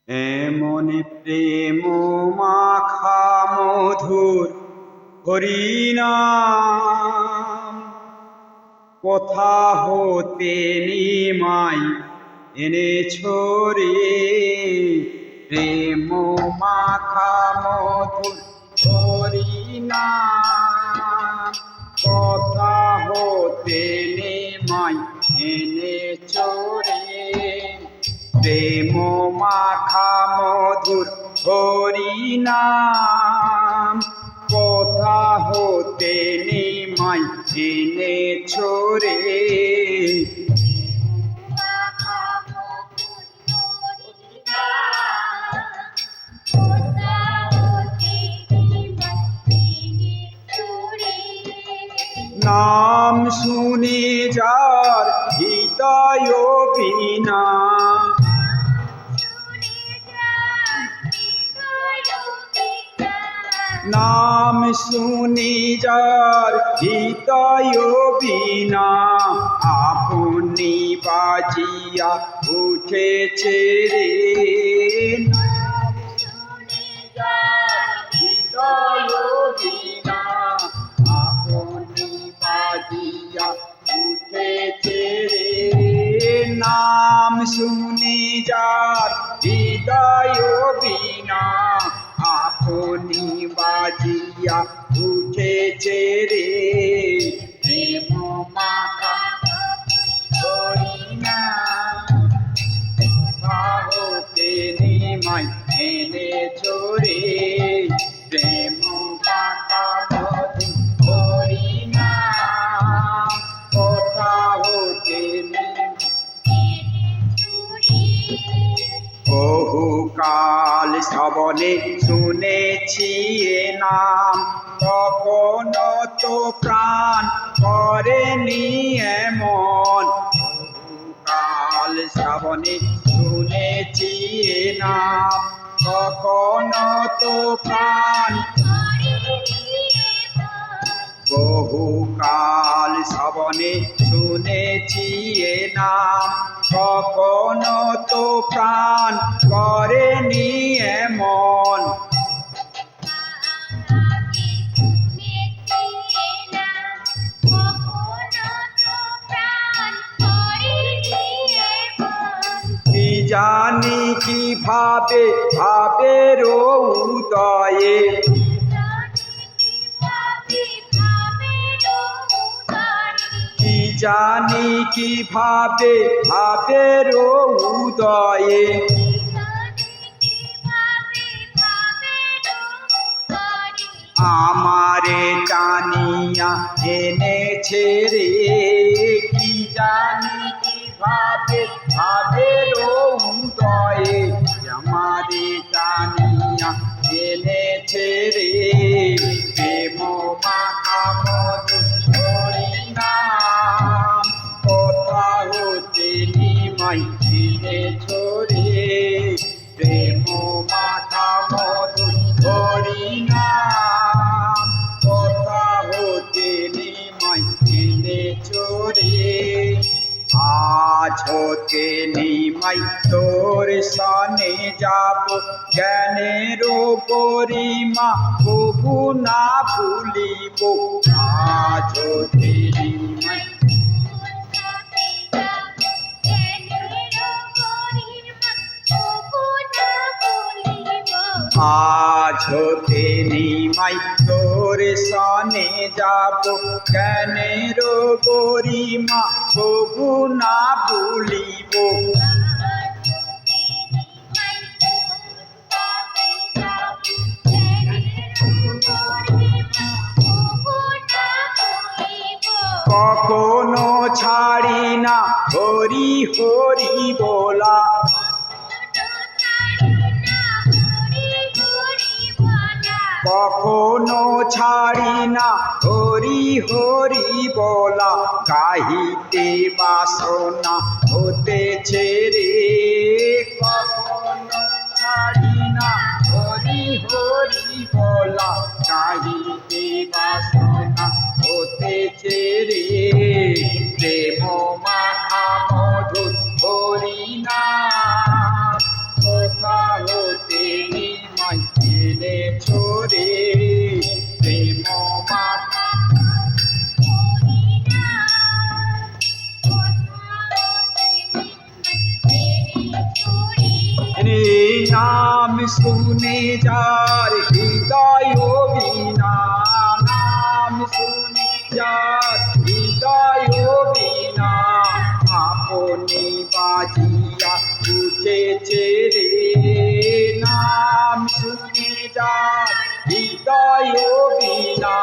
এমন প্রেম মাখা মধুর হরিনাম কোথা হতে নিমাই এনেছো রে। প্রেম মাখা মধুর হরিনাম কোথা হতে নিমাই এনেছো রে। প্রেম মাখা মধুর হরিনাম কোথা হতে নিমাই এনেছো রে। নাম শুনে যার হৃদয় বিনা, নাম শুনে যার হৃদয় বিনা, আপনি বাজিয়া উঠেছে রে। হৃদয় বিনা আপনি বাজিয়া উঠেছে রে। নাম শুনে যার হৃদয় বিনা, আপনি বাজিয়া উঠেছে রে। প্রেম মাখা হরিনাম কোথা হতে নিমাই এনেছো রে। প্রেম মাখা মধুর হরিনাম কোথা হতে বহুকাল শ্রবণে শুনেছি এ নাম, কখনো তো প্রাণ করেনি এমন। বহুকাল শ্রবণে শুনেছি এ নাম, কখনো তো প্রাণ। বহুকাল শ্রবণে শুনেছি এ নাম, কখনো তো প্রাণ করেনি এমন। কি জানি কিভাবে ভাবের উদয়ে, কি জানি কিভাবে ভাবের উদয়ে, আমারে টানিয়া এনেছে রে। কি জানি কিভাবে ভাবের উদয়ে, আমারে টানিয়া এনেছে রে। প্রেম মাখা মধুর হরিনাম কোথা হতে নিমাই এনেছো রে। প্রেম মাখা মধুর হরিনাম কোথা হতে নিমাই এনেছো রে। আজ হতে নিমাই তোর সনে যাব, জ্ঞানের গরিমা কবু না ভুলিব। আজ হতে নিমাই আজ হতে নিমাই তোর সনে যাব, জ্ঞানের গরিমা কবু না ভুলিব। কখনো ছাড়ি না হরি হরি বলা, কখনো ছাড়ি না হরি হরি বলা। গাহিতে বাসনা হতেছে রে, কখনো ছাড়ি না হরি হরি বলা। গাহিতে বাসনা হতেছে রে। প্রেম মাখা মধুর হরিনাম কোথা শুনে যার হৃদয় বিনা, নাম শুনে যার হৃদয় বিনা, আপনি বাজিয়া উঠেছে রে। নাম শুনে যার হৃদয় বিনা,